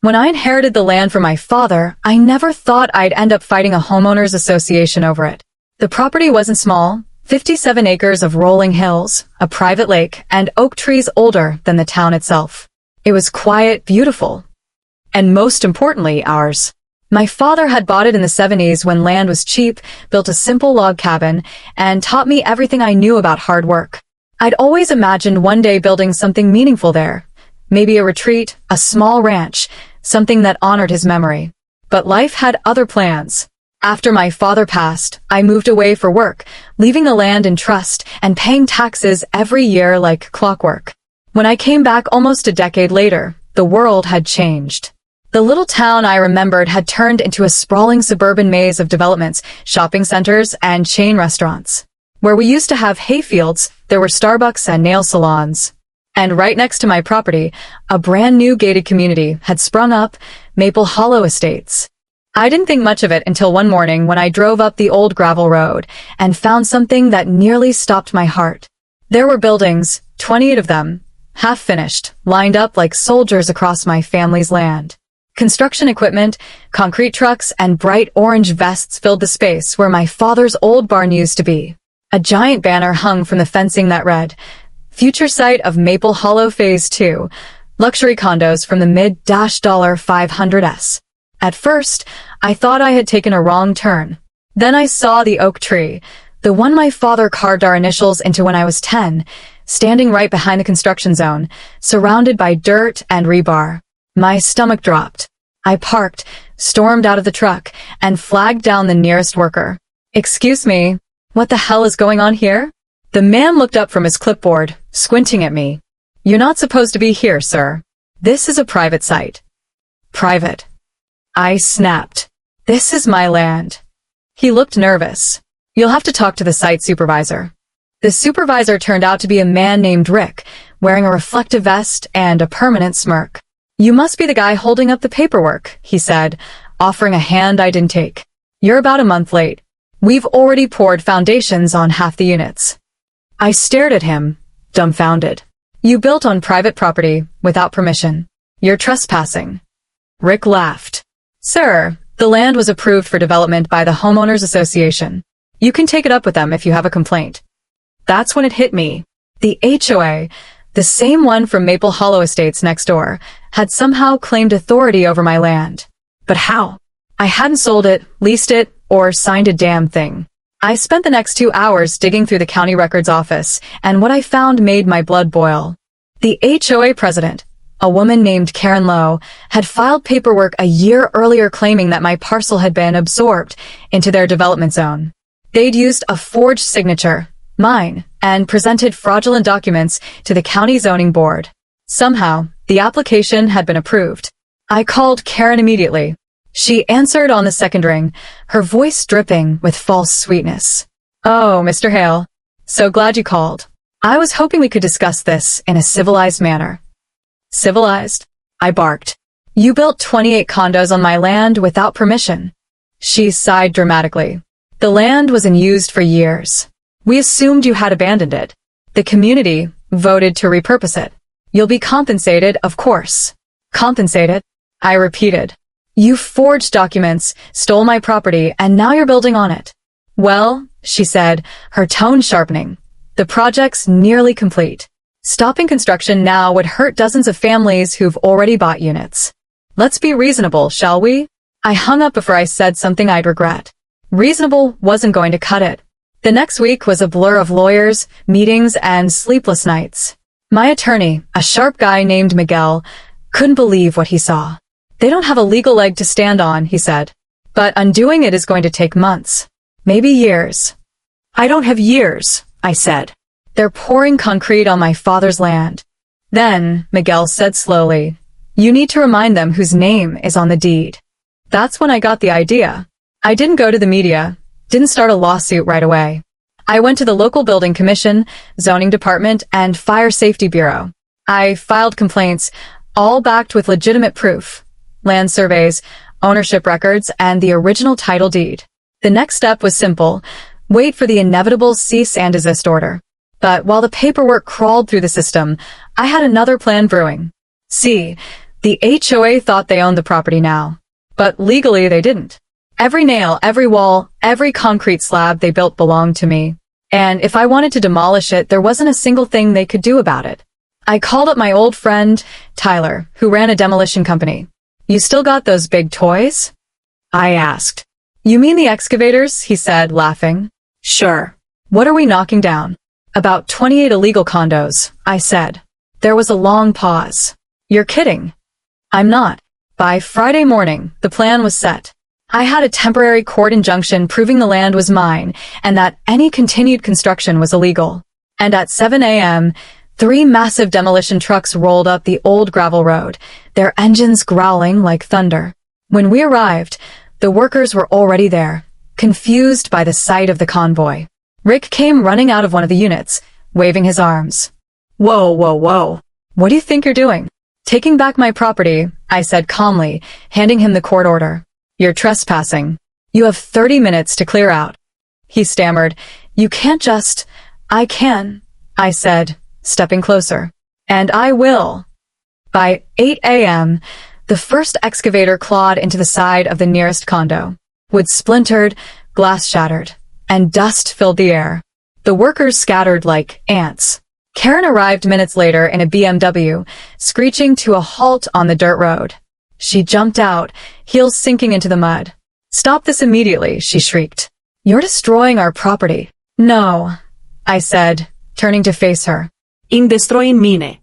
When I inherited the land from my father, I never thought I'd end up fighting a homeowners association over it. The property wasn't small, 57 acres of rolling hills, a private lake, and oak trees older than the town itself. It was quiet, beautiful, and most importantly, ours. My father had bought it in the 70s when land was cheap, built a simple log cabin, and taught me everything I knew about hard work. I'd always imagined one day building something meaningful there. Maybe a retreat, a small ranch, something that honored his memory. But life had other plans. After my father passed, I moved away for work, leaving the land in trust and paying taxes every year like clockwork. When I came back almost a decade later, the world had changed. The little town I remembered had turned into a sprawling suburban maze of developments, shopping centers, and chain restaurants. Where we used to have hayfields, there were Starbucks and nail salons. And right next to my property, a brand new gated community had sprung up, Maple Hollow Estates. I didn't think much of it until one morning when I drove up the old gravel road and found something that nearly stopped my heart. There were buildings, 28 of them, half finished, lined up like soldiers across my family's land. Construction equipment, concrete trucks, and bright orange vests filled the space where my father's old barn used to be. A giant banner hung from the fencing that read, "Future site of Maple Hollow Phase 2, luxury condos from the mid-$500s." At first, I thought I had taken a wrong turn. Then I saw the oak tree, the one my father carved our initials into when I was 10, standing right behind the construction zone, surrounded by dirt and rebar. My stomach dropped. I parked, stormed out of the truck, and flagged down the nearest worker. "Excuse me, what the hell is going on here?" The man looked up from his clipboard, squinting at me. "You're not supposed to be here, sir. This is a private site." "Private?" I snapped. "This is my land." He looked nervous. "You'll have to talk to the site supervisor." The supervisor turned out to be a man named Rick, wearing a reflective vest and a permanent smirk. "You must be the guy holding up the paperwork," he said, offering a hand I didn't take. "You're about a month late. We've already poured foundations on half the units." I stared at him, dumbfounded. "You built on private property, without permission. You're trespassing." Rick laughed. "Sir, the land was approved for development by the Homeowners Association. You can take it up with them if you have a complaint." That's when it hit me. The HOA, the same one from Maple Hollow Estates next door, had somehow claimed authority over my land. But how? I hadn't sold it, leased it, or signed a damn thing. I spent the next 2 hours digging through the county records office, and what I found made my blood boil. The HOA president, a woman named Karen Lowe, had filed paperwork a year earlier claiming that my parcel had been absorbed into their development zone. They'd used a forged signature, mine, and presented fraudulent documents to the county zoning board. Somehow, the application had been approved. I called Karen immediately. She answered on the second ring, her voice dripping with false sweetness. "Oh, Mr. Hale. So glad you called. I was hoping we could discuss this in a civilized manner." "Civilized?" I barked. "You built 28 condos on my land without permission." She sighed dramatically. "The land was unused for years. We assumed you had abandoned it. The community voted to repurpose it. You'll be compensated, of course." "Compensated?" I repeated. "You forged documents, stole my property, and now you're building on it." "Well," she said, her tone sharpening, "the project's nearly complete. Stopping construction now would hurt dozens of families who've already bought units. Let's be reasonable, shall we?" I hung up before I said something I'd regret. Reasonable wasn't going to cut it. The next week was a blur of lawyers, meetings, and sleepless nights. My attorney, a sharp guy named Miguel, couldn't believe what he saw. "They don't have a legal leg to stand on," he said. "But undoing it is going to take months. Maybe years." "I don't have years," I said. "They're pouring concrete on my father's land." "Then," Miguel said slowly, "you need to remind them whose name is on the deed." That's when I got the idea. I didn't go to the media, didn't start a lawsuit right away. I went to the local building commission, zoning department, and fire safety bureau. I filed complaints, all backed with legitimate proof. Land surveys, ownership records, and the original title deed. The next step was simple: wait for the inevitable cease and desist order. But while the paperwork crawled through the system, I had another plan brewing. See, The HOA thought they owned the property now, but legally they didn't. Every nail, every wall, every concrete slab they built belonged to me. And if I wanted to demolish it, there wasn't a single thing they could do about it. I called up my old friend, Tyler, who ran a demolition company. "You still got those big toys?" I asked. "You mean the excavators?" he said, laughing. "Sure. What are we knocking down?" "About 28 illegal condos," I said. There was a long pause. "You're kidding." "I'm not." By Friday morning, the plan was set. I had a temporary court injunction proving the land was mine and that any continued construction was illegal. And at 7 a.m., 3 massive demolition trucks rolled up the old gravel road, their engines growling like thunder. When we arrived, the workers were already there, confused by the sight of the convoy. Rick came running out of one of the units, waving his arms. "Whoa, whoa, whoa. What do you think you're doing?" "Taking back my property," I said calmly, handing him the court order. "You're trespassing. You have 30 minutes to clear out." He stammered. "You can't just—" "I can," I said, stepping closer. "And I will." By 8 a.m., the first excavator clawed into the side of the nearest condo. Wood splintered, glass shattered, and dust filled the air. The workers scattered like ants. Karen arrived minutes later in a BMW, screeching to a halt on the dirt road. She jumped out, heels sinking into the mud. "Stop this immediately," she shrieked. "You're destroying our property." "No," I said, turning to face her. "In destroying mine."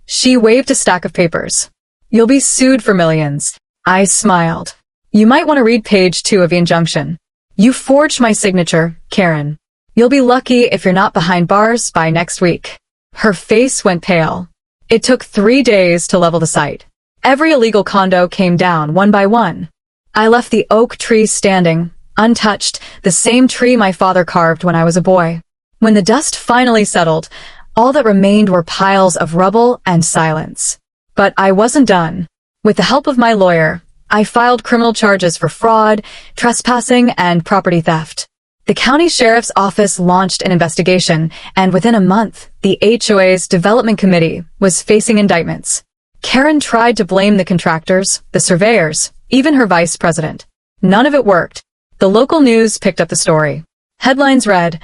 She waved a stack of papers. "You'll be sued for millions." I smiled. "You might want to read page 2 of the injunction. You forged my signature, Karen. You'll be lucky if you're not behind bars by next week." Her face went pale. It took 3 days to level the site. Every illegal condo came down one by one. I left the oak tree standing, untouched, the same tree my father carved when I was a boy. When the dust finally settled, all that remained were piles of rubble and silence. But I wasn't done. With the help of my lawyer, I filed criminal charges for fraud, trespassing, and property theft. The county sheriff's office launched an investigation, and within a month, the HOA's development committee was facing indictments. Karen tried to blame the contractors, the surveyors, even her vice president. None of it worked. The local news picked up the story. Headlines read,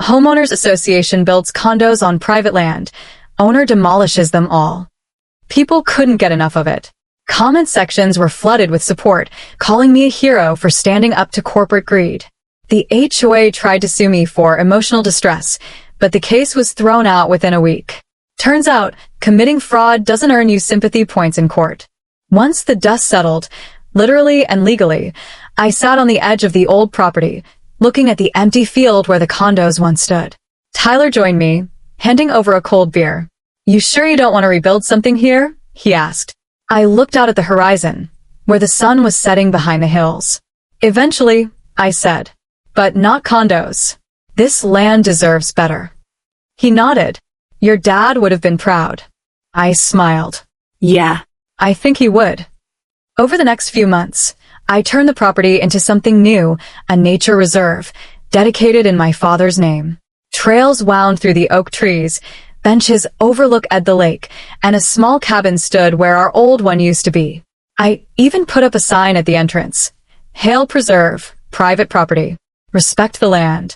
"Homeowners Association builds condos on private land. Owner demolishes them all." People couldn't get enough of it. Comment sections were flooded with support, calling me a hero for standing up to corporate greed. The HOA tried to sue me for emotional distress, but the case was thrown out within a week. Turns out, committing fraud doesn't earn you sympathy points in court. Once the dust settled, literally and legally, I sat on the edge of the old property, looking at the empty field where the condos once stood. Tyler joined me, handing over a cold beer. "You sure you don't want to rebuild something here?" he asked. I looked out at the horizon, where the sun was setting behind the hills. "Eventually," I said. "But not condos. This land deserves better." He nodded. "Your dad would have been proud." I smiled. "Yeah, I think he would." Over the next few months, I turned the property into something new, a nature reserve, dedicated in my father's name. Trails wound through the oak trees, benches overlook the lake, and a small cabin stood where our old one used to be. I even put up a sign at the entrance. "Hail Preserve, private property. Respect the land."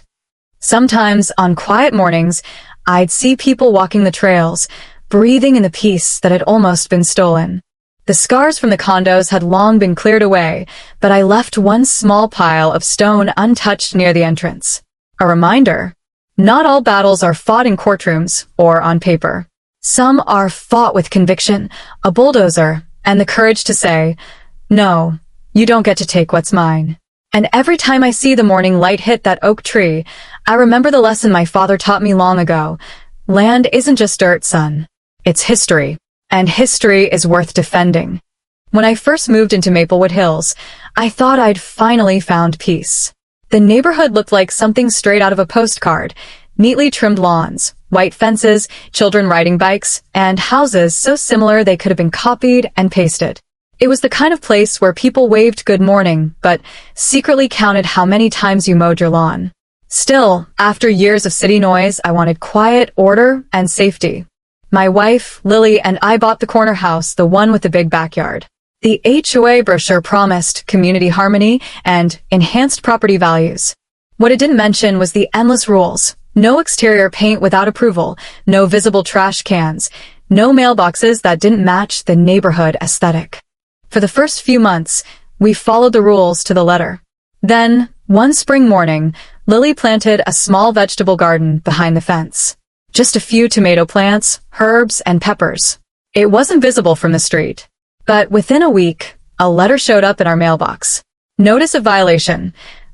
Sometimes, on quiet mornings, I'd see people walking the trails, breathing in the peace that had almost been stolen. The scars from the condos had long been cleared away, but I left one small pile of stone untouched near the entrance. A reminder. Not all battles are fought in courtrooms or on paper. Some are fought with conviction, a bulldozer, and the courage to say, "No, you don't get to take what's mine." And every time I see the morning light hit that oak tree, I remember the lesson my father taught me long ago. Land isn't just dirt, son. It's history. And history is worth defending. When I first moved into Maplewood Hills, I thought I'd finally found peace. The neighborhood looked like something straight out of a postcard. Neatly trimmed lawns, white fences, children riding bikes, and houses so similar they could have been copied and pasted. It was the kind of place where people waved good morning, but secretly counted how many times you mowed your lawn. Still, after years of city noise, I wanted quiet, order, and safety. My wife, Lily, and I bought the corner house, the one with the big backyard. The HOA brochure promised community harmony and enhanced property values. What it didn't mention was the endless rules. No exterior paint without approval, no visible trash cans, no mailboxes that didn't match the neighborhood aesthetic. For the first few months, we followed the rules to the letter. Then, one spring morning, Lily planted a small vegetable garden behind the fence. Just a few tomato plants, herbs, and peppers. It wasn't visible from the street. But within a week, a letter showed up in our mailbox. Notice of violation.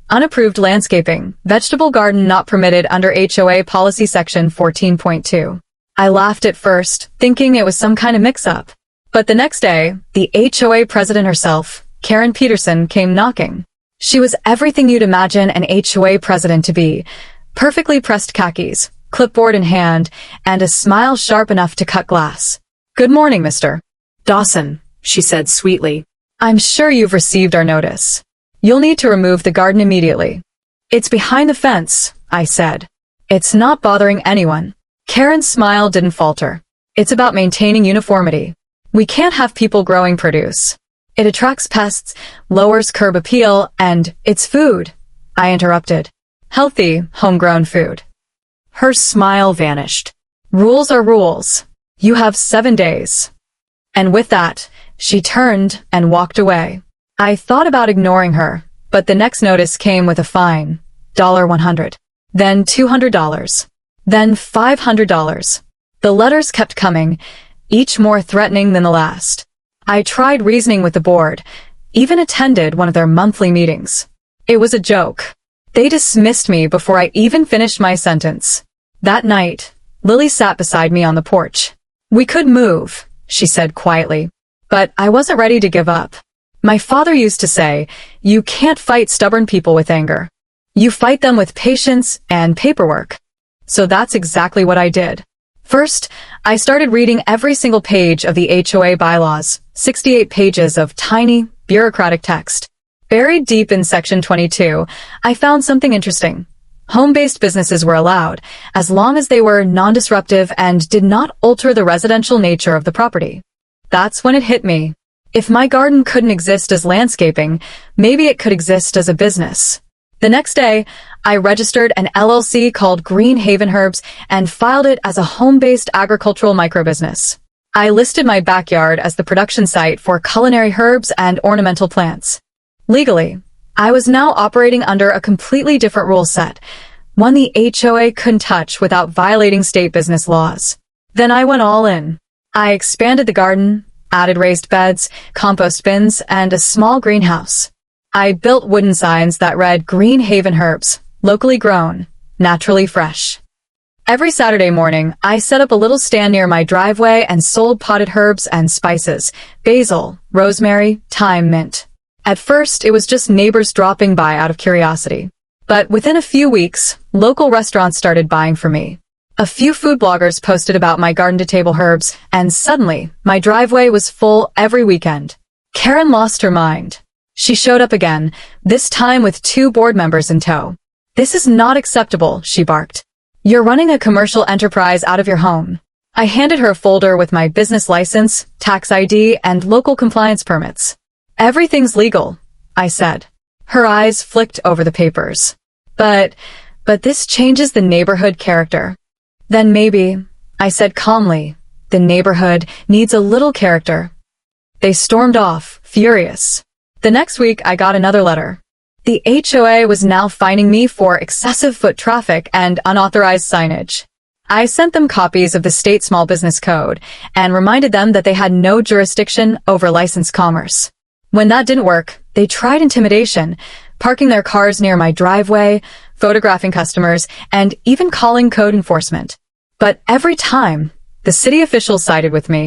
Unapproved landscaping. Vegetable garden not permitted under HOA policy section 14.2. I laughed at first, thinking it was some kind of mix-up. But the next day, the HOA president herself, Karen Peterson, came knocking. She was everything you'd imagine an HOA president to be. Perfectly pressed khakis, clipboard in hand, and a smile sharp enough to cut glass. "Good morning, Mr. Dawson," she said sweetly. "I'm sure you've received our notice. You'll need to remove the garden immediately." "It's behind the fence," I said. "It's not bothering anyone." Karen's smile didn't falter. "It's about maintaining uniformity. We can't have people growing produce. It attracts pests, lowers curb appeal, and it's food," I interrupted. "Healthy, homegrown food." Her smile vanished. "Rules are rules. You have 7 days." And with that, she turned and walked away. I thought about ignoring her, but the next notice came with a fine, $100, then $200, then $500. The letters kept coming, each more threatening than the last. I tried reasoning with the board, even attended one of their monthly meetings. It was a joke. They dismissed me before I even finished my sentence. That night, Lily sat beside me on the porch. "We could move," she said quietly, but I wasn't ready to give up. My father used to say, "You can't fight stubborn people with anger. You fight them with patience and paperwork." So that's exactly what I did. First, I started reading every single page of the HOA bylaws, 68 pages of tiny, bureaucratic text. Buried deep in section 22, I found something interesting. Home-based businesses were allowed, as long as they were non-disruptive and did not alter the residential nature of the property. That's when it hit me. If my garden couldn't exist as landscaping, maybe it could exist as a business. The next day, I registered an LLC called Green Haven Herbs and filed it as a home-based agricultural microbusiness. I listed my backyard as the production site for culinary herbs and ornamental plants. Legally, I was now operating under a completely different rule set, one the HOA couldn't touch without violating state business laws. Then I went all in. I expanded the garden, added raised beds, compost bins, and a small greenhouse. I built wooden signs that read Green Haven Herbs, locally grown, naturally fresh. Every Saturday morning, I set up a little stand near my driveway and sold potted herbs and spices, basil, rosemary, thyme, mint. At first, it was just neighbors dropping by out of curiosity. But within a few weeks, local restaurants started buying from me. A few food bloggers posted about my garden-to-table herbs, and suddenly, my driveway was full every weekend. Karen lost her mind. She showed up again, this time with 2 board members in tow. "This is not acceptable," she barked. "You're running a commercial enterprise out of your home." I handed her a folder with my business license, tax ID, and local compliance permits. "Everything's legal," I said. Her eyes flicked over the papers. But this changes the neighborhood character." "Then maybe," I said calmly, "the neighborhood needs a little character." They stormed off, furious. The next week, I got another letter. The HOA was now fining me for excessive foot traffic and unauthorized signage. I sent them copies of the state small business code and reminded them that they had no jurisdiction over licensed commerce. When that didn't work, they tried intimidation, parking their cars near my driveway, photographing customers, and even calling code enforcement. But every time, the city officials sided with me.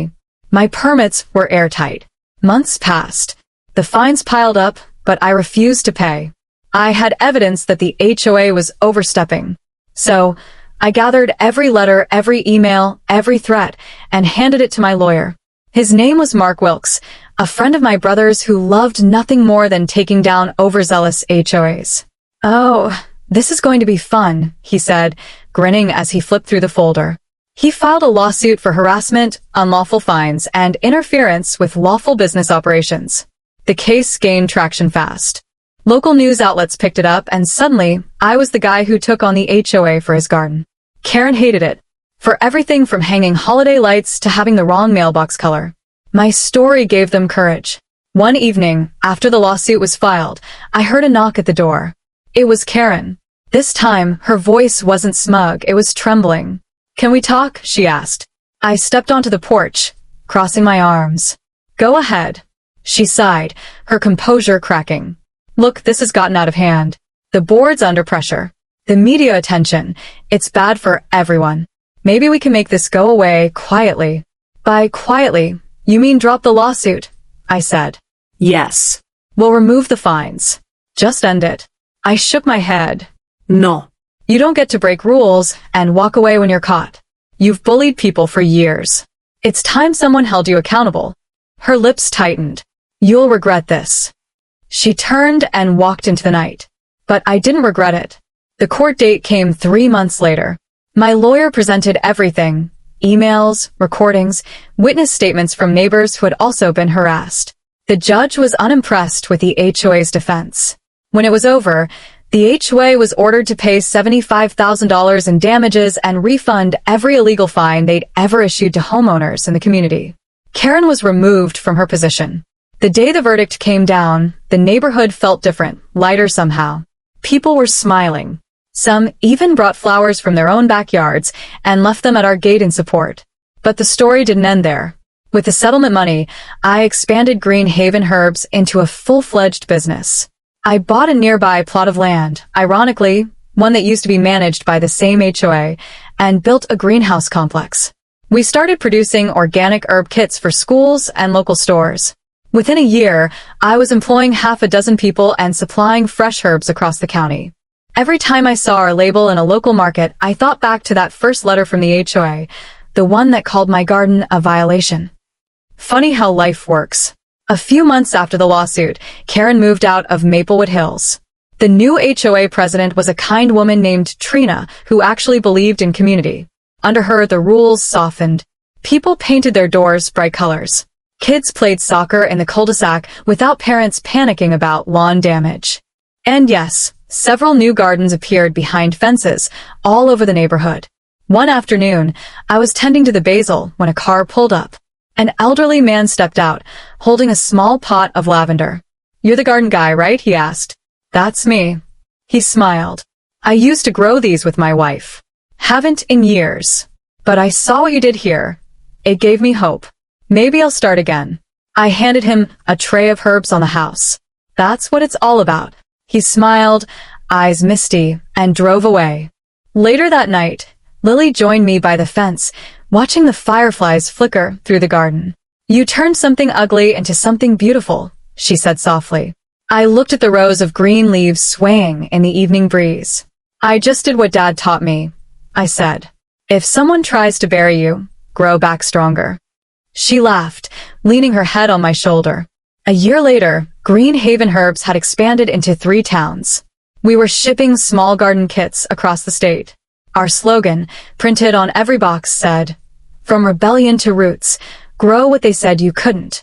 My permits were airtight. Months passed. The fines piled up, but I refused to pay. I had evidence that the HOA was overstepping. So, I gathered every letter, every email, every threat, and handed it to my lawyer. His name was Mark Wilkes, a friend of my brother's who loved nothing more than taking down overzealous HOAs. "Oh, this is going to be fun," he said, grinning as he flipped through the folder. He filed a lawsuit for harassment, unlawful fines, and interference with lawful business operations. The case gained traction fast. Local news outlets picked it up, and suddenly, I was the guy who took on the HOA for his garden. Karen hated it. For everything from hanging holiday lights to having the wrong mailbox color. My story gave them courage. One evening, after the lawsuit was filed, I heard a knock at the door. It was Karen. This time, her voice wasn't smug, it was trembling. "Can we talk?" she asked. I stepped onto the porch, crossing my arms. "Go ahead." She sighed, her composure cracking. "Look, this has gotten out of hand. The board's under pressure. The media attention. It's bad for everyone. Maybe we can make this go away quietly." "By quietly, you mean drop the lawsuit?" I said. "Yes. We'll remove the fines. Just end it." I shook my head. "No. You don't get to break rules and walk away when you're caught. You've bullied people for years. It's time someone held you accountable." Her lips tightened. "You'll regret this." She turned and walked into the night. But I didn't regret it. The court date came 3 months later. My lawyer presented everything: emails, recordings, witness statements from neighbors who had also been harassed. The judge was unimpressed with the HOA's defense. When it was over, the HOA was ordered to pay $75,000 in damages and refund every illegal fine they'd ever issued to homeowners in the community. Karen was removed from her position. The day the verdict came down, the neighborhood felt different, lighter somehow. People were smiling. Some even brought flowers from their own backyards and left them at our gate in support. But the story didn't end there. With the settlement money, I expanded Green Haven Herbs into a full-fledged business. I bought a nearby plot of land, ironically, one that used to be managed by the same HOA, and built a greenhouse complex. We started producing organic herb kits for schools and local stores. Within a year, I was employing half a dozen people and supplying fresh herbs across the county. Every time I saw our label in a local market, I thought back to that first letter from the HOA, the one that called my garden a violation. Funny how life works. A few months after the lawsuit, Karen moved out of Maplewood Hills. The new HOA president was a kind woman named Trina, who actually believed in community. Under her, the rules softened. People painted their doors bright colors. Kids played soccer in the cul-de-sac without parents panicking about lawn damage. And yes, several new gardens appeared behind fences all over the neighborhood. One afternoon, I was tending to the basil when a car pulled up. An elderly man stepped out, holding a small pot of lavender. "You're the garden guy, right?" he asked. "That's me." He smiled. "I used to grow these with my wife. Haven't in years. But I saw what you did here. It gave me hope. Maybe I'll start again." I handed him a tray of herbs on the house. "That's what it's all about." He smiled, eyes misty, and drove away. Later that night, Lily joined me by the fence, watching the fireflies flicker through the garden. "You turned something ugly into something beautiful," she said softly. I looked at the rows of green leaves swaying in the evening breeze. "I just did what Dad taught me," I said. "If someone tries to bury you, grow back stronger." She laughed, leaning her head on my shoulder. A year later, Green Haven Herbs had expanded into 3 towns. We were shipping small garden kits across the state. Our slogan, printed on every box, said, "From rebellion to roots, grow what they said you couldn't."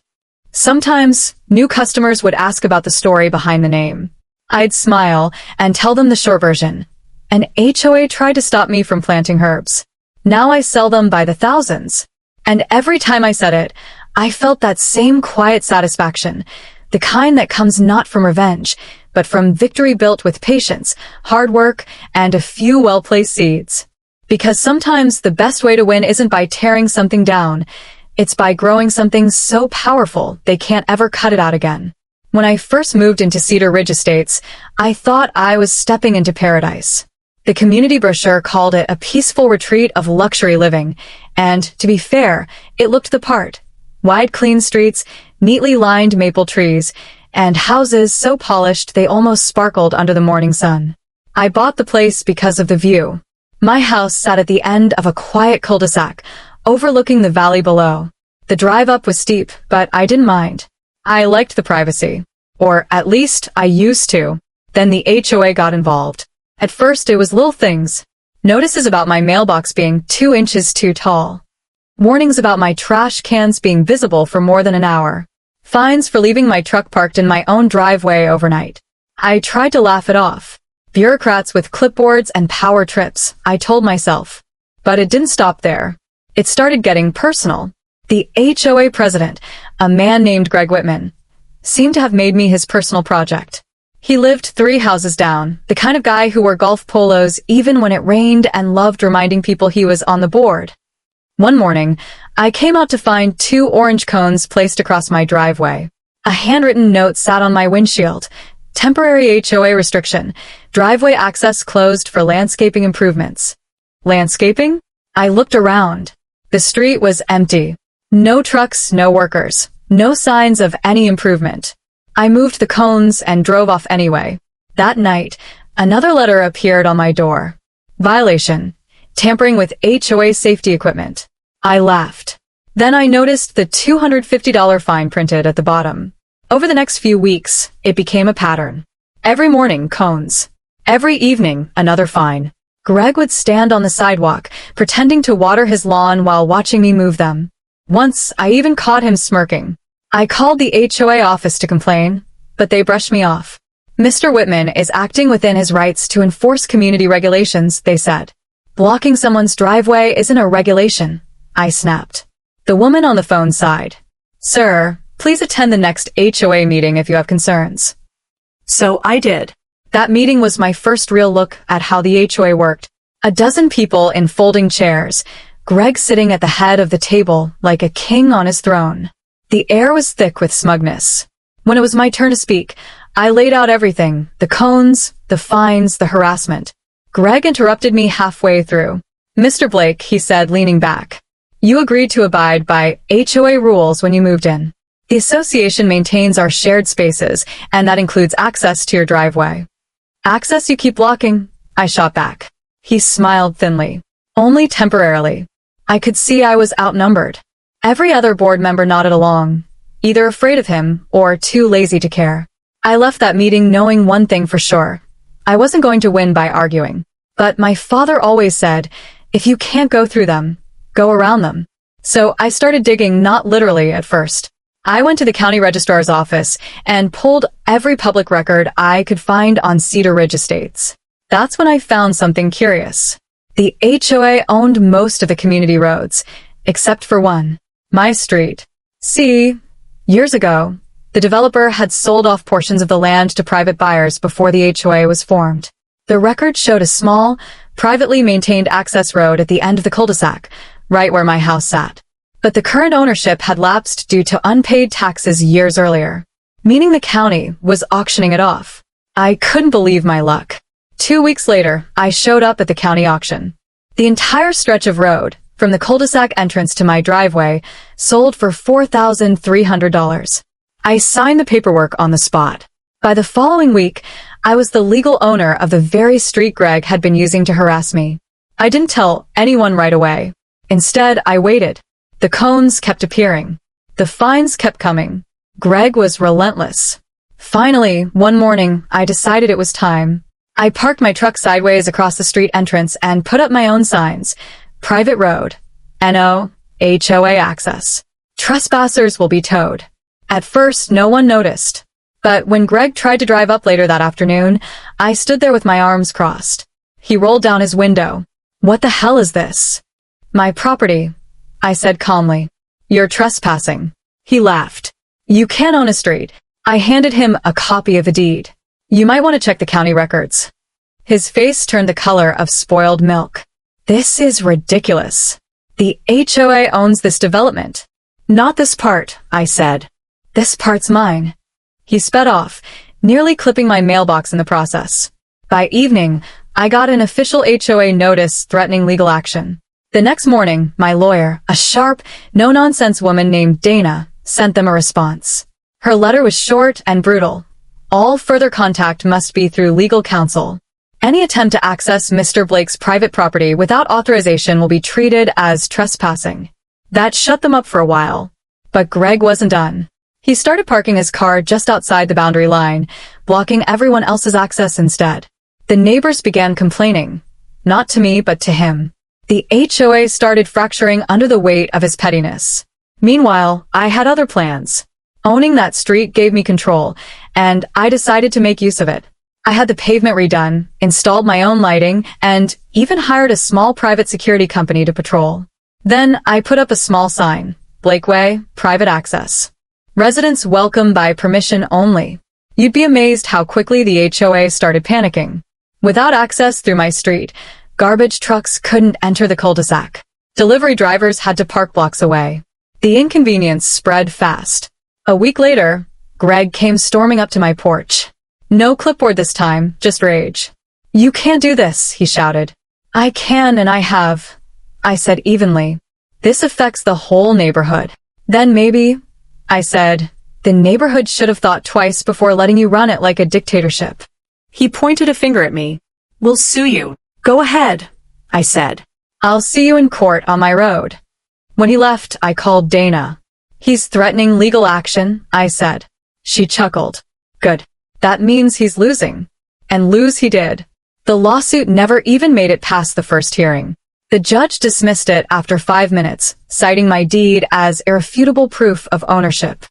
Sometimes, new customers would ask about the story behind the name. I'd smile and tell them the short version. An HOA tried to stop me from planting herbs. Now I sell them by the thousands. And every time I said it, I felt that same quiet satisfaction, the kind that comes not from revenge, but from victory built with patience, hard work, and a few well-placed seeds. Because sometimes the best way to win isn't by tearing something down, it's by growing something so powerful they can't ever cut it out again. When I first moved into Cedar Ridge Estates, I thought I was stepping into paradise. The community brochure called it a peaceful retreat of luxury living, and, to be fair, it looked the part. Wide, clean streets, neatly lined maple trees, and houses so polished they almost sparkled under the morning sun. I bought the place because of the view. My house sat at the end of a quiet cul-de-sac, overlooking the valley below. The drive up was steep, but I didn't mind. I liked the privacy. Or, at least, I used to. Then the HOA got involved. At first it was little things. Notices about my mailbox being 2 inches too tall. Warnings about my trash cans being visible for more than an hour. Fines for leaving my truck parked in my own driveway overnight. I tried to laugh it off. Bureaucrats with clipboards and power trips, I told myself. But it didn't stop there. It started getting personal. The HOA president, a man named Greg Whitman, seemed to have made me his personal project. He lived 3 houses down, the kind of guy who wore golf polos even when it rained and loved reminding people he was on the board. One morning, I came out to find 2 orange cones placed across my driveway. A handwritten note sat on my windshield. Temporary HOA restriction. Driveway access closed for landscaping improvements. Landscaping? I looked around. The street was empty. No trucks, no workers. No signs of any improvement. I moved the cones and drove off anyway. That night, another letter appeared on my door. Violation. Tampering with HOA safety equipment. I laughed. Then I noticed the $250 fine printed at the bottom. Over the next few weeks, it became a pattern. Every morning, cones. Every evening, another fine. Greg would stand on the sidewalk, pretending to water his lawn while watching me move them. Once, I even caught him smirking. I called the HOA office to complain, but they brushed me off. Mr. Whitman is acting within his rights to enforce community regulations, they said. Blocking someone's driveway isn't a regulation, I snapped. The woman on the phone sighed. Sir, please attend the next HOA meeting if you have concerns. So I did. That meeting was my first real look at how the HOA worked. A dozen people in folding chairs, Greg sitting at the head of the table like a king on his throne. The air was thick with smugness. When it was my turn to speak, I laid out everything, the cones, the fines, the harassment. Greg interrupted me halfway through. Mr. Blake, he said, leaning back. You agreed to abide by HOA rules when you moved in. The association maintains our shared spaces, and that includes access to your driveway. Access you keep blocking, I shot back. He smiled thinly. Only temporarily. I could see I was outnumbered. Every other board member nodded along, either afraid of him or too lazy to care. I left that meeting knowing one thing for sure. I wasn't going to win by arguing. But my father always said, if you can't go through them, go around them. So I started digging, not literally at first. I went to the county registrar's office and pulled every public record I could find on Cedar Ridge Estates. That's when I found something curious. The HOA owned most of the community roads, except for one, my street. See, years ago, the developer had sold off portions of the land to private buyers before the HOA was formed. The record showed a small, privately maintained access road at the end of the cul-de-sac, right where my house sat. But the current ownership had lapsed due to unpaid taxes years earlier, meaning the county was auctioning it off. I couldn't believe my luck. 2 weeks later, I showed up at the county auction. The entire stretch of road, from the cul-de-sac entrance to my driveway, sold for $4,300. I signed the paperwork on the spot. By the following week, I was the legal owner of the very street Greg had been using to harass me. I didn't tell anyone right away. Instead, I waited. The cones kept appearing. The fines kept coming. Greg was relentless. Finally, one morning, I decided it was time. I parked my truck sideways across the street entrance and put up my own signs. Private road. NO. HOA access. Trespassers will be towed. At first, no one noticed. But when Greg tried to drive up later that afternoon, I stood there with my arms crossed. He rolled down his window. What the hell is this? My property, I said calmly. You're trespassing. He laughed. You can't own a street. I handed him a copy of the deed. You might want to check the county records. His face turned the color of spoiled milk. This is ridiculous. The HOA owns this development. Not this part, I said. This part's mine. He sped off, nearly clipping my mailbox in the process. By evening, I got an official HOA notice threatening legal action. The next morning, my lawyer, a sharp, no-nonsense woman named Dana, sent them a response. Her letter was short and brutal. All further contact must be through legal counsel. Any attempt to access Mr. Blake's private property without authorization will be treated as trespassing. That shut them up for a while. But Greg wasn't done. He started parking his car just outside the boundary line, blocking everyone else's access instead. The neighbors began complaining. Not to me, but to him. The HOA started fracturing under the weight of his pettiness. Meanwhile, I had other plans. Owning that street gave me control, and I decided to make use of it. I had the pavement redone, installed my own lighting, and even hired a small private security company to patrol. Then I put up a small sign, Blakeway, private access. Residents welcome by permission only. You'd be amazed how quickly the HOA started panicking. Without access through my street, garbage trucks couldn't enter the cul-de-sac. Delivery drivers had to park blocks away. The inconvenience spread fast. A week later, Greg came storming up to my porch. No clipboard this time, just rage. "You can't do this," he shouted. "I can and I have," I said evenly. "This affects the whole neighborhood." "Then maybe," I said, "the neighborhood should have thought twice before letting you run it like a dictatorship." He pointed a finger at me. "We'll sue you." "Go ahead," I said. "I'll see you in court on my road." When he left, I called Dana. "He's threatening legal action," I said. She chuckled. "Good. That means he's losing." And lose he did. The lawsuit never even made it past the first hearing. The judge dismissed it after 5 minutes, citing my deed as irrefutable proof of ownership.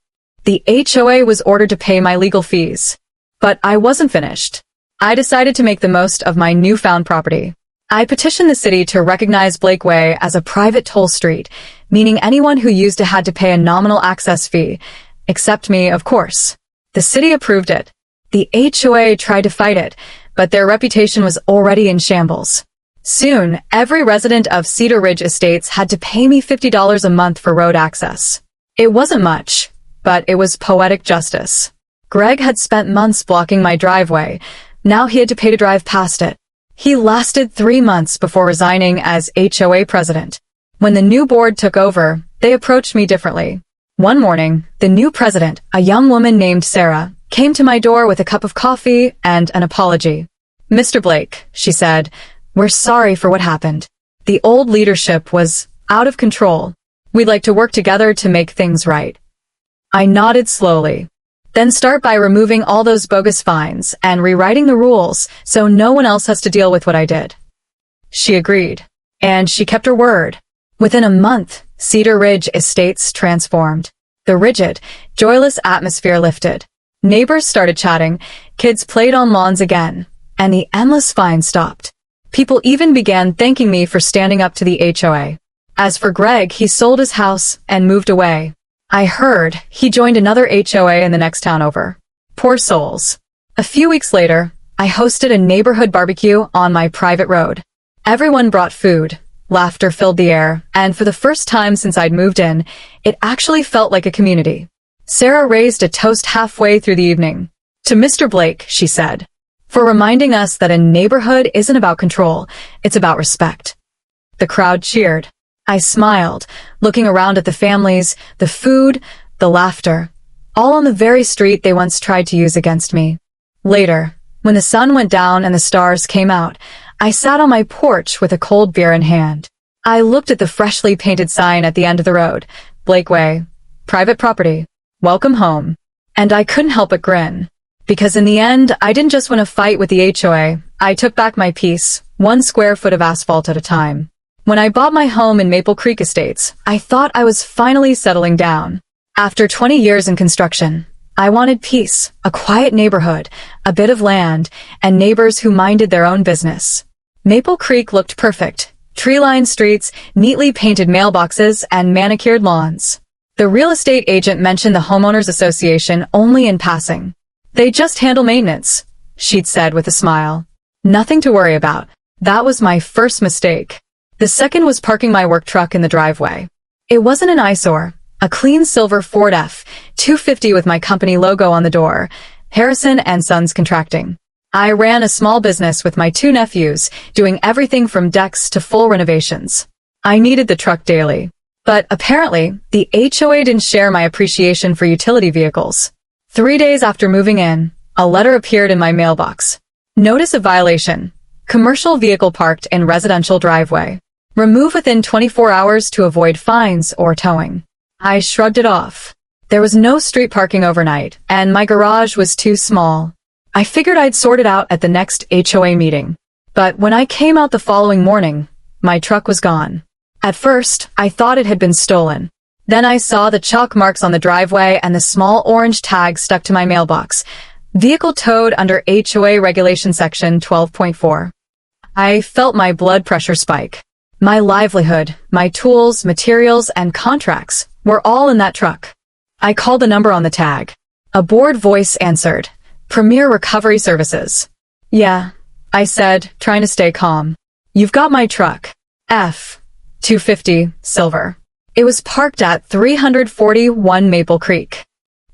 The HOA was ordered to pay my legal fees. But I wasn't finished. I decided to make the most of my newfound property. I petitioned the city to recognize Blakeway as a private toll street, meaning anyone who used it had to pay a nominal access fee, except me, of course. The city approved it. The HOA tried to fight it, but their reputation was already in shambles. Soon, every resident of Cedar Ridge Estates had to pay me $50 a month for road access. It wasn't much, but it was poetic justice. Greg had spent months blocking my driveway. Now he had to pay to drive past it. He lasted 3 months before resigning as HOA president. When the new board took over, they approached me differently. One morning, the new president, a young woman named Sarah, came to my door with a cup of coffee and an apology. "Mr. Blake," she said, "we're sorry for what happened. The old leadership was out of control. We'd like to work together to make things right." I nodded slowly. "Then start by removing all those bogus fines and rewriting the rules so no one else has to deal with what I did." She agreed. And she kept her word. Within a month, Cedar Ridge Estates transformed. The rigid, joyless atmosphere lifted. Neighbors started chatting, kids played on lawns again, and the endless fines stopped. People even began thanking me for standing up to the HOA. As for Greg, he sold his house and moved away. I heard he joined another HOA in the next town over. Poor souls. A few weeks later, I hosted a neighborhood barbecue on my private road. Everyone brought food. Laughter filled the air, and for the first time since I'd moved in, it actually felt like a community. Sarah raised a toast halfway through the evening. "To Mr. Blake," she said, "for reminding us that a neighborhood isn't about control, it's about respect." The crowd cheered. I smiled, looking around at the families, the food, the laughter, all on the very street they once tried to use against me. Later, when the sun went down and the stars came out, I sat on my porch with a cold beer in hand. I looked at the freshly painted sign at the end of the road, Blakeway, private property, welcome home. And I couldn't help but grin. Because in the end, I didn't just win a fight with the HOA, I took back my peace, 1 square foot of asphalt at a time. When I bought my home in Maple Creek Estates, I thought I was finally settling down. After 20 years in construction, I wanted peace, a quiet neighborhood, a bit of land, and neighbors who minded their own business. Maple Creek looked perfect. Tree-lined streets, neatly painted mailboxes, and manicured lawns. The real estate agent mentioned the Homeowners Association only in passing. "They just handle maintenance," she'd said with a smile. Nothing to worry about. That was my first mistake. The second was parking my work truck in the driveway. It wasn't an eyesore. A clean silver Ford F-250 with my company logo on the door, Harrison and Sons Contracting. I ran a small business with my 2 nephews, doing everything from decks to full renovations. I needed the truck daily. But apparently, the HOA didn't share my appreciation for utility vehicles. 3 days after moving in, a letter appeared in my mailbox. Notice of violation. Commercial vehicle parked in residential driveway. Remove within 24 hours to avoid fines or towing. I shrugged it off. There was no street parking overnight, and my garage was too small. I figured I'd sort it out at the next HOA meeting. But when I came out the following morning, my truck was gone. At first, I thought it had been stolen. Then I saw the chalk marks on the driveway and the small orange tag stuck to my mailbox. Vehicle towed under HOA Regulation Section 12.4. I felt my blood pressure spike. My livelihood, my tools, materials, and contracts were all in that truck. I called the number on the tag. A bored voice answered. Premier Recovery Services. Yeah, I said, trying to stay calm. You've got my truck. F-250, silver. It was parked at 341 Maple Creek.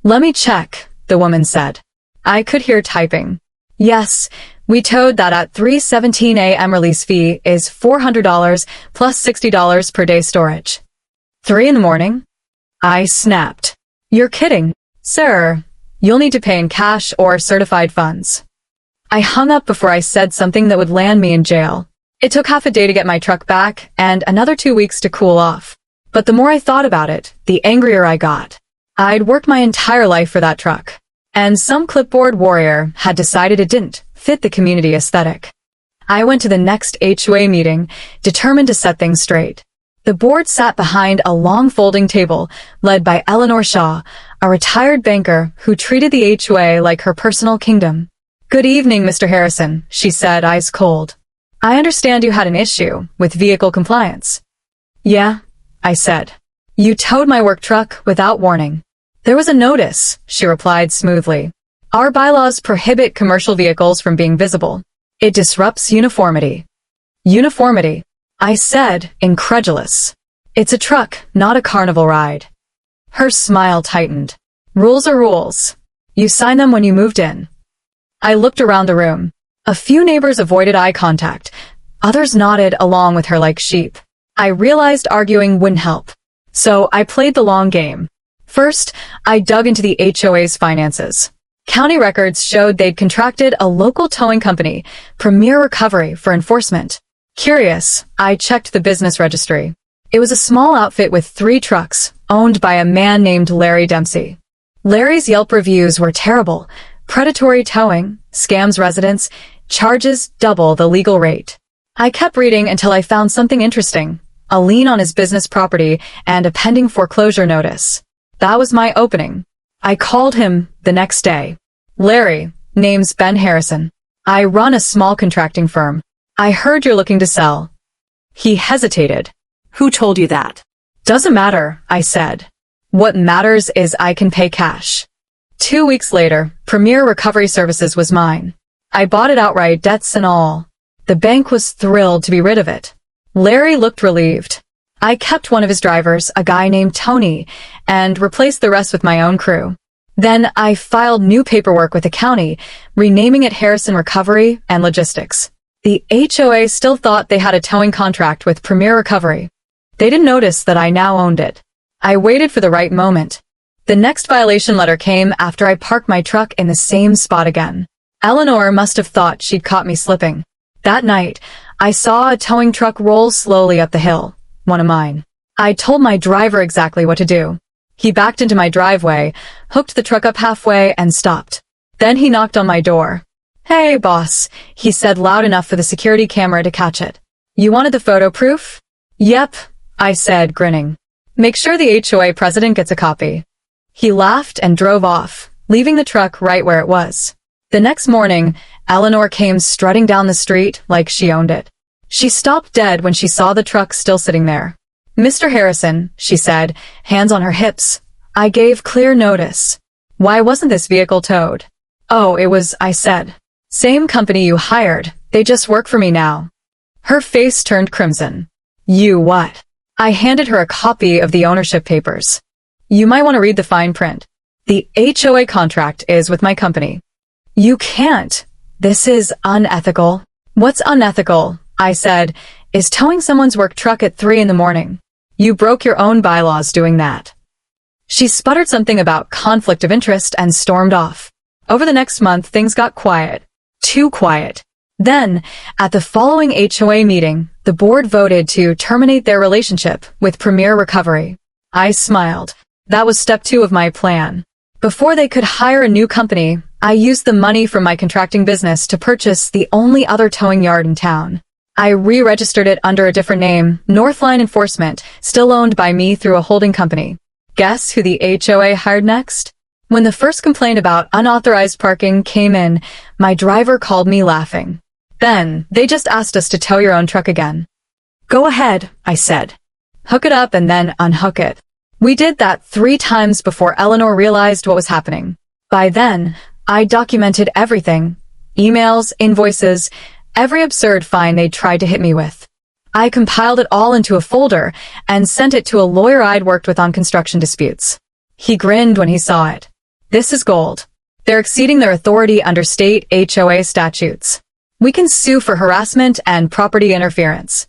Let me check, the woman said. I could hear typing. Yes, we towed that at 3:17 a.m. Release fee is $400 plus $60 per day storage. 3 in the morning? I snapped. You're kidding, sir. You'll need to pay in cash or certified funds. I hung up before I said something that would land me in jail. It took half a day to get my truck back and another 2 weeks to cool off. But the more I thought about it, the angrier I got. I'd worked my entire life for that truck. And some clipboard warrior had decided it didn't fit the community aesthetic. I went to the next HOA meeting, determined to set things straight. The board sat behind a long folding table, led by Eleanor Shaw, a retired banker who treated the HOA like her personal kingdom. Good evening, Mr. Harrison, she said, eyes cold. I understand you had an issue with vehicle compliance. Yeah, I said. You towed my work truck without warning. There was a notice, she replied smoothly. Our bylaws prohibit commercial vehicles from being visible. It disrupts uniformity. Uniformity, I said, incredulous. It's a truck, not a carnival ride. Her smile tightened. Rules are rules. You signed them when you moved in. I looked around the room. A few neighbors avoided eye contact. Others nodded along with her like sheep. I realized arguing wouldn't help. So I played the long game. First, I dug into the HOA's finances. County records showed they'd contracted a local towing company, Premier Recovery, for enforcement. Curious, I checked the business registry. It was a small outfit with 3 trucks, owned by a man named Larry Dempsey. Larry's Yelp reviews were terrible. Predatory towing, scams residents, charges double the legal rate. I kept reading until I found something interesting. A lien on his business property and a pending foreclosure notice. That was my opening. I called him the next day. Larry, name's Ben Harrison. I run a small contracting firm. I heard you're looking to sell. He hesitated. Who told you that? Doesn't matter, I said. What matters is I can pay cash. 2 weeks later, Premier Recovery Services was mine. I bought it outright, debts and all. The bank was thrilled to be rid of it. Larry looked relieved. I kept one of his drivers, a guy named Tony, and replaced the rest with my own crew. Then I filed new paperwork with the county, renaming it Harrison Recovery and Logistics. The HOA still thought they had a towing contract with Premier Recovery. They didn't notice that I now owned it. I waited for the right moment. The next violation letter came after I parked my truck in the same spot again. Eleanor must have thought she'd caught me slipping. That night, I saw a towing truck roll slowly up the hill, one of mine. I told my driver exactly what to do. He backed into my driveway, hooked the truck up halfway, and stopped. Then he knocked on my door. Hey, boss, he said loud enough for the security camera to catch it. You wanted the photo proof? Yep, I said, grinning. Make sure the HOA president gets a copy. He laughed and drove off, leaving the truck right where it was. The next morning, Eleanor came strutting down the street like she owned it. She stopped dead when she saw the truck still sitting there. Mr. Harrison, she said, hands on her hips. I gave clear notice. Why wasn't this vehicle towed? Oh, it was, I said. Same company you hired. They just work for me now. Her face turned crimson. You what? I handed her a copy of the ownership papers. You might want to read the fine print. The HOA contract is with my company. You can't. This is unethical. What's unethical, I said, is towing someone's work truck at 3 in the morning. You broke your own bylaws doing that. She sputtered something about conflict of interest and stormed off. Over the next month, things got quiet. Too quiet. Then, at the following HOA meeting, the board voted to terminate their relationship with Premier Recovery. I smiled. That was step 2 of my plan. Before they could hire a new company, I used the money from my contracting business to purchase the only other towing yard in town. I re-registered it under a different name, Northline Enforcement, still owned by me through a holding company. Guess who the HOA hired next? When the first complaint about unauthorized parking came in, my driver called me laughing. Then, they just asked us to tow your own truck again. Go ahead, I said. Hook it up and then unhook it. We did that 3 times before Eleanor realized what was happening. By then, I documented everything. Emails, invoices, every absurd fine they tried to hit me with. I compiled it all into a folder and sent it to a lawyer I'd worked with on construction disputes. He grinned when he saw it. This is gold. They're exceeding their authority under state HOA statutes. We can sue for harassment and property interference.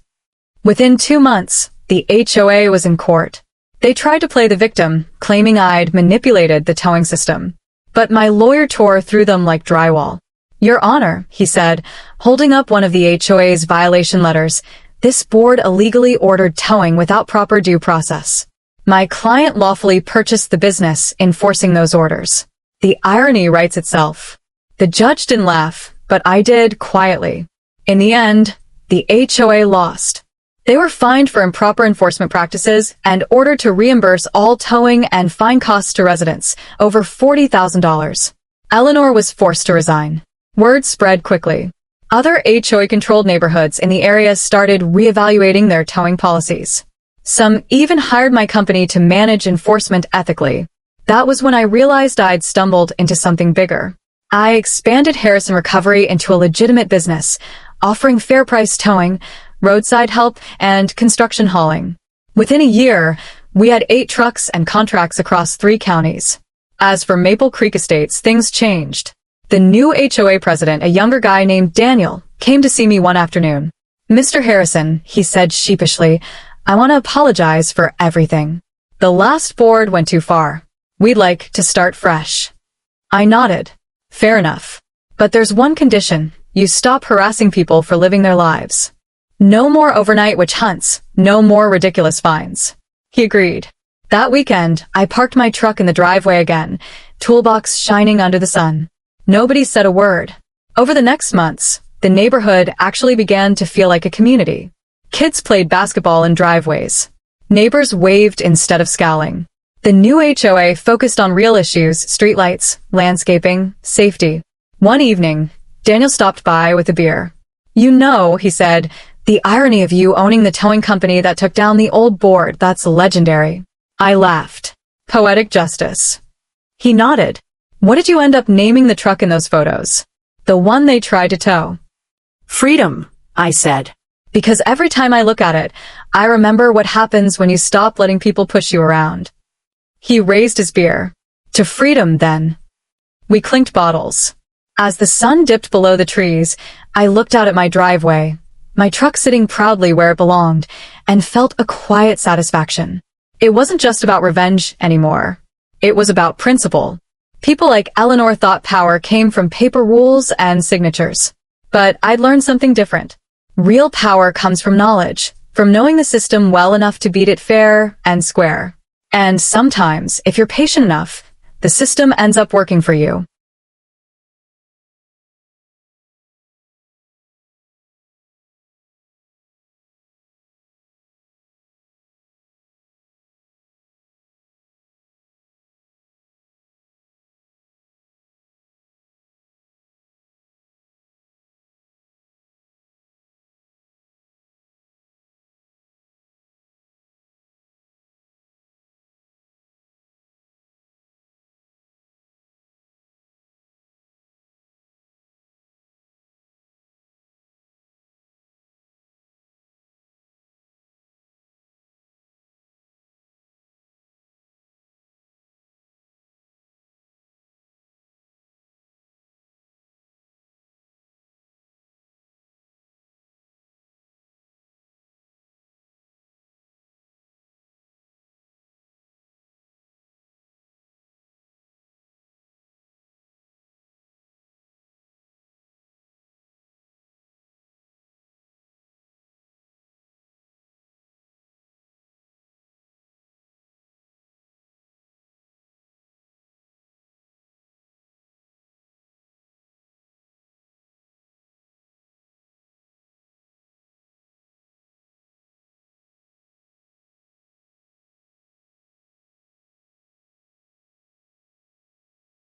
Within 2 months, the HOA was in court. They tried to play the victim, claiming I'd manipulated the towing system. But my lawyer tore through them like drywall. Your Honor, he said, holding up one of the HOA's violation letters, this board illegally ordered towing without proper due process. My client lawfully purchased the business enforcing those orders. The irony writes itself. The judge didn't laugh, but I did quietly. In the end, the HOA lost. They were fined for improper enforcement practices and ordered to reimburse all towing and fine costs to residents, over $40,000. Eleanor was forced to resign. Word spread quickly. Other HOA-controlled neighborhoods in the area started reevaluating their towing policies. Some even hired my company to manage enforcement ethically. That was when I realized I'd stumbled into something bigger. I expanded Harrison Recovery into a legitimate business, offering fair-price towing, roadside help, and construction hauling. Within a year, we had 8 trucks and contracts across 3 counties. As for Maple Creek Estates, things changed. The new HOA president, a younger guy named Daniel, came to see me one afternoon. Mr. Harrison, he said sheepishly, I want to apologize for everything. The last board went too far. We'd like to start fresh. I nodded. Fair enough. But there's one condition. You stop harassing people for living their lives. No more overnight witch hunts, no more ridiculous fines. He agreed. That weekend, I parked my truck in the driveway again, toolbox shining under the sun. Nobody said a word. Over the next months, the neighborhood actually began to feel like a community. Kids played basketball in driveways. Neighbors waved instead of scowling. The new HOA focused on real issues, streetlights, landscaping, safety. One evening, Daniel stopped by with a beer. You know, he said, the irony of you owning the towing company that took down the old board, that's legendary. I laughed. Poetic justice. He nodded. What did you end up naming the truck in those photos? The one they tried to tow. Freedom, I said. Because every time I look at it, I remember what happens when you stop letting people push you around. He raised his beer. To freedom, then. We clinked bottles. As the sun dipped below the trees, I looked out at my driveway, my truck sitting proudly where it belonged, and felt a quiet satisfaction. It wasn't just about revenge anymore. It was about principle. People like Eleanor thought power came from paper rules and signatures. But I'd learned something different. Real power comes from knowledge, from knowing the system well enough to beat it fair and square. And sometimes, if you're patient enough, the system ends up working for you.